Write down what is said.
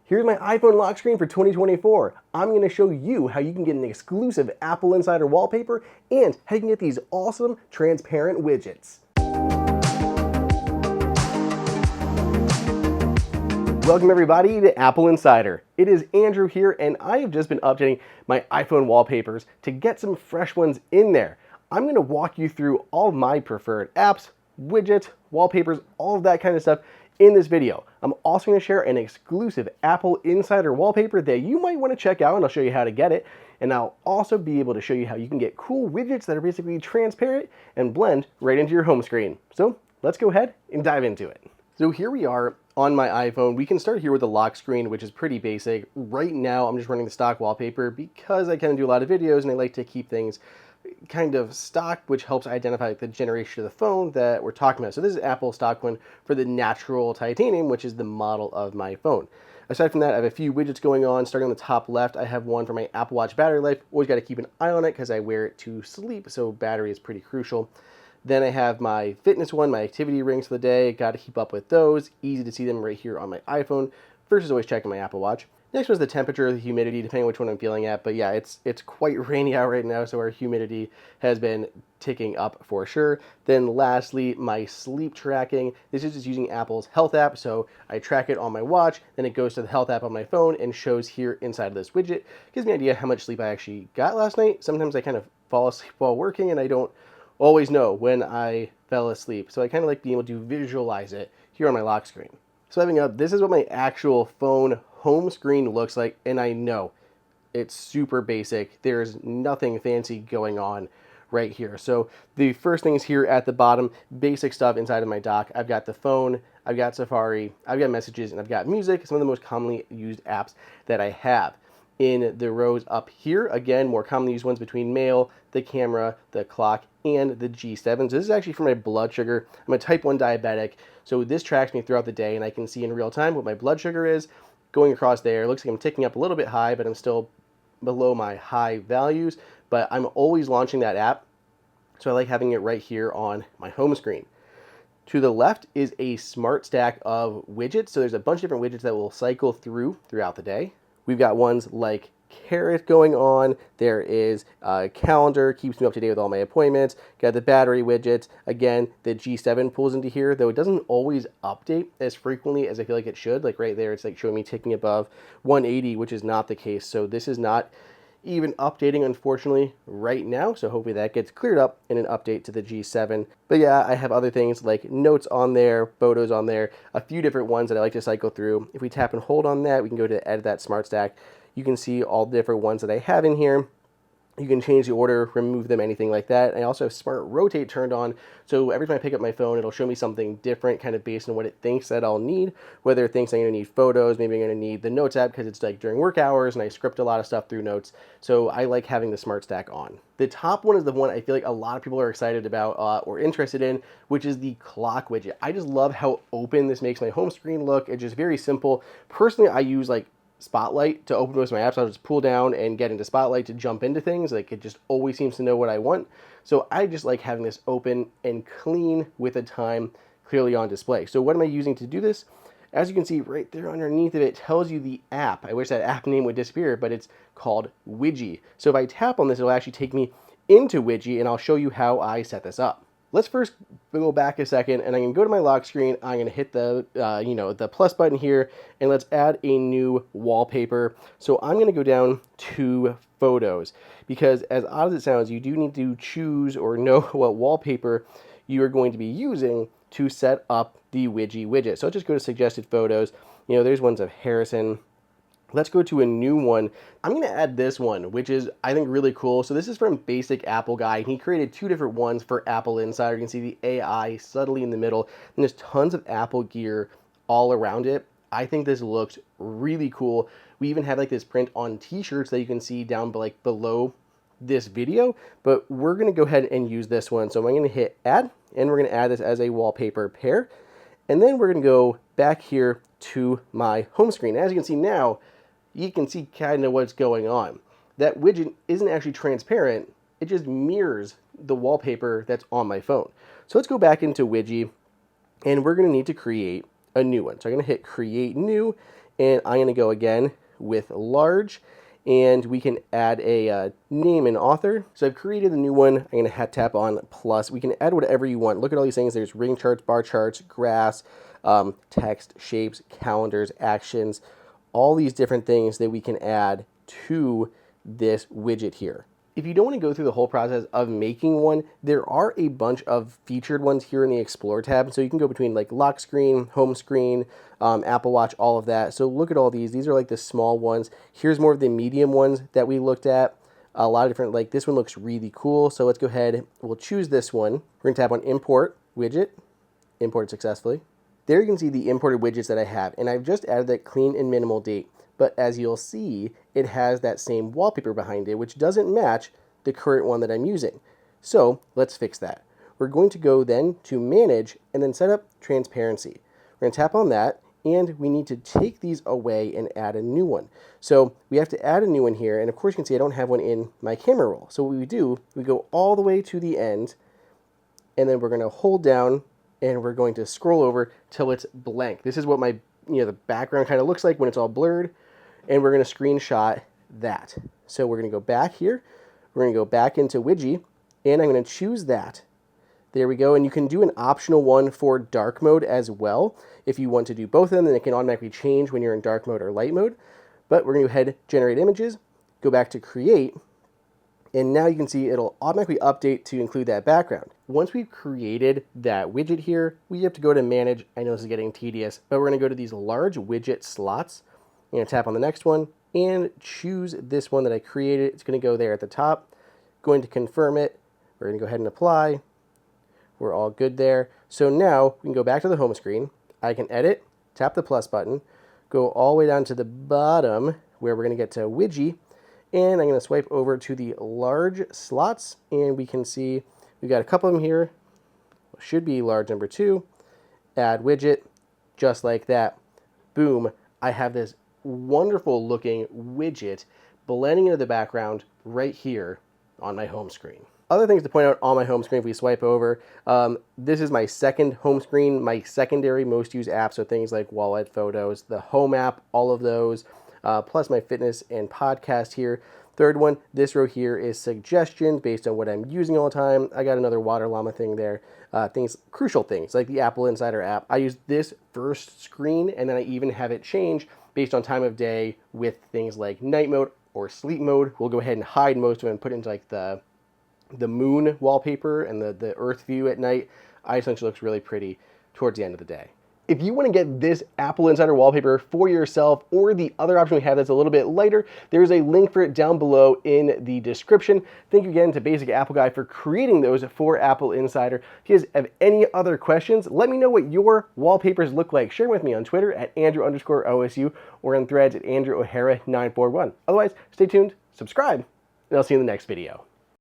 Here's my iPhone lock screen for 2024. I'm going to show you how you can get an exclusive Apple Insider wallpaper and how you can get these awesome transparent widgets. Welcome everybody to Apple Insider. It is Andrew here and I have just been updating my iPhone wallpapers to get some fresh ones in there. I'm going to walk you through all of my preferred apps, widgets, wallpapers, all of that kind of stuff in this video. I'm also going to share an exclusive Apple Insider wallpaper that you might want to check out, and I'll show you how to get it. And I'll also be able to show you how you can get cool widgets that are basically transparent and blend right into your home screen. So let's go ahead and dive into it. So here we are on my iPhone. We can start here with the lock screen, which is pretty basic. Right now, I'm just running the stock wallpaper because I kind of do a lot of videos and I like to keep things kind of stock, which helps identify the generation of the phone that we're talking about. So this is Apple stock one for the natural titanium, which is the model of my phone. Aside from that, I have a few widgets going on. Starting on the top left, I have one for my Apple Watch battery life. Always got to keep an eye on it because I wear it to sleep, so battery is pretty crucial. Then I have my fitness one, my activity rings for the day. Got to keep up with those. Easy to see them right here on my iPhone versus always checking my Apple Watch. Next was the temperature, the humidity, depending on which one I'm feeling at. But yeah, it's quite rainy out right now, so our humidity has been ticking up for sure. Then lastly, my sleep tracking. This is just using Apple's health app. So I track it on my watch, then it goes to the health app on my phone and shows here inside of this widget. Gives me an idea how much sleep I actually got last night. Sometimes I kind of fall asleep while working and I don't always know when I fell asleep. So I kind of like being able to visualize it here on my lock screen. Swiping up, this is what my actual phone home screen looks like, and I know it's super basic. There's nothing fancy going on right here. So the first thing is here at the bottom, basic stuff inside of my dock. I've got the phone, I've got Safari, I've got messages, and I've got music, some of the most commonly used apps that I have. In the rows up here, again, more commonly used ones between mail, the camera, the clock, and the G7. So this is actually for my blood sugar. I'm a type 1 diabetic, so this tracks me throughout the day, and I can see in real time what my blood sugar is going across there. It looks like I'm ticking up a little bit high, but I'm still below my high values. But I'm always launching that app, so I like having it right here on my home screen. To the left is a smart stack of widgets. So there's a bunch of different widgets that will cycle throughout the day. We've got ones like Carrot going on. There is a calendar, keeps me up to date with all my appointments. Got the battery widgets. Again, the G7 pulls into here, though it doesn't always update as frequently as I feel like it should. Like right there, it's like showing me ticking above 180, which is not the case. So this is not even updating, unfortunately, right now. So hopefully that gets cleared up in an update to the G7. But yeah, I have other things like notes on there, photos on there, a few different ones that I like to cycle through. If we tap and hold on that, we can go to edit that smart stack. You can see all the different ones that I have in here. You can change the order, remove them, anything like that. I also have Smart Rotate turned on, so every time I pick up my phone, it'll show me something different, kind of based on what it thinks that I'll need. Whether it thinks I'm going to need photos, maybe I'm going to need the Notes app because it's like during work hours and I script a lot of stuff through Notes. So I like having the Smart Stack on. The top one is the one I feel like a lot of people are excited about or interested in, which is the clock widget. I just love how open this makes my home screen look. It's just very simple. Personally, I use like Spotlight to open most of my apps. I'll just pull down and get into Spotlight to jump into things. Like it just always seems to know what I want. So I just like having this open and clean with the time clearly on display. So what am I using to do this? As you can see right there underneath of it tells you the app. I wish that app name would disappear, but it's called Widgy. So if I tap on this, it'll actually take me into Widgy and I'll show you how I set this up. Let's first go back a second and I can go to my lock screen. I'm going to hit the, the plus button here and let's add a new wallpaper. So I'm going to go down to photos because as odd as it sounds, you do need to choose or know what wallpaper you are going to be using to set up the Widgy widget. So I'll just go to suggested photos. There's ones of Harrison. Let's go to a new one. I'm going to add this one, which is, I think, really cool. So this is from Basic Apple Guy, and he created two different ones for Apple Insider. You can see the AI subtly in the middle, and there's tons of Apple gear all around it. I think this looks really cool. We even have like this print on t-shirts that you can see down like below this video, but we're going to go ahead and use this one. So I'm going to hit add, and we're going to add this as a wallpaper pair. And then we're going to go back here to my home screen. As you can see now, you can see kind of what's going on. That widget isn't actually transparent. It just mirrors the wallpaper that's on my phone. So let's go back into Widgy, and we're going to need to create a new one. So I'm going to hit create new, and I'm going to go again with large, and we can add a name and author. So I've created a new one. I'm going to tap on plus. We can add whatever you want. Look at all these things. There's ring charts, bar charts, graphs, text, shapes, calendars, actions, all these different things that we can add to this widget here. If you don't want to go through the whole process of making one, there are a bunch of featured ones here in the Explore tab. So you can go between like lock screen, home screen, Apple Watch, all of that. So look at all these. These are like the small ones. Here's more of the medium ones that we looked at. A lot of different, like this one looks really cool. So let's go ahead. We'll choose this one. We're going to tap on Import Widget. Imported successfully. There you can see the imported widgets that I have. And I've just added that clean and minimal date. But as you'll see, it has that same wallpaper behind it, which doesn't match the current one that I'm using. So let's fix that. We're going to go then to Manage and then set up Transparency. We're going to tap on that, and we need to take these away and add a new one. So we have to add a new one here, and of course you can see I don't have one in my camera roll. So what we do, we go all the way to the end, and then we're going to hold down, and we're going to scroll over till it's blank. This is what my the background kind of looks like when it's all blurred. And we're going to screenshot that. So we're going to go back here. We're going to go back into Widgy, and I'm going to choose that. There we go. And you can do an optional one for dark mode as well. If you want to do both of them, then it can automatically change when you're in dark mode or light mode. But we're going to go ahead, generate images, go back to create, and now you can see it'll automatically update to include that background. Once we've created that widget here, we have to go to manage. I know this is getting tedious, but we're going to go to these large widget slots. I'm going to tap on the next one and choose this one that I created. It's going to go there at the top. Going to confirm it. We're going to go ahead and apply. We're all good there. So now we can go back to the home screen. I can edit, tap the plus button, go all the way down to the bottom where we're going to get to Widgy, and I'm going to swipe over to the large slots, and we can see we've got a couple of them here. Should be large number 2. Add widget, just like that. Boom. I have this wonderful looking widget blending into the background right here on my home screen. Other things to point out on my home screen, if we swipe over, this is my second home screen, my secondary most used app, so things like Wallet, Photos, the Home app, all of those, plus my fitness and podcast here. Third one, this row here is suggestions based on what I'm using all the time. I got another water llama thing there. Crucial things like the AppleInsider app. I use this first screen, and then I even have it change based on time of day with things like night mode or sleep mode. We'll go ahead and hide most of them and put into like the moon wallpaper and the earth view at night. I just think it looks really pretty towards the end of the day. If you want to get this AppleInsider wallpaper for yourself or the other option we have that's a little bit lighter, there's a link for it down below in the description. Thank you again to Basic Apple Guy for creating those for AppleInsider. If you guys have any other questions, let me know what your wallpapers look like. Share them with me on Twitter at Andrew_OSU or in threads at AndrewO'Hara941. Otherwise, stay tuned, subscribe, and I'll see you in the next video.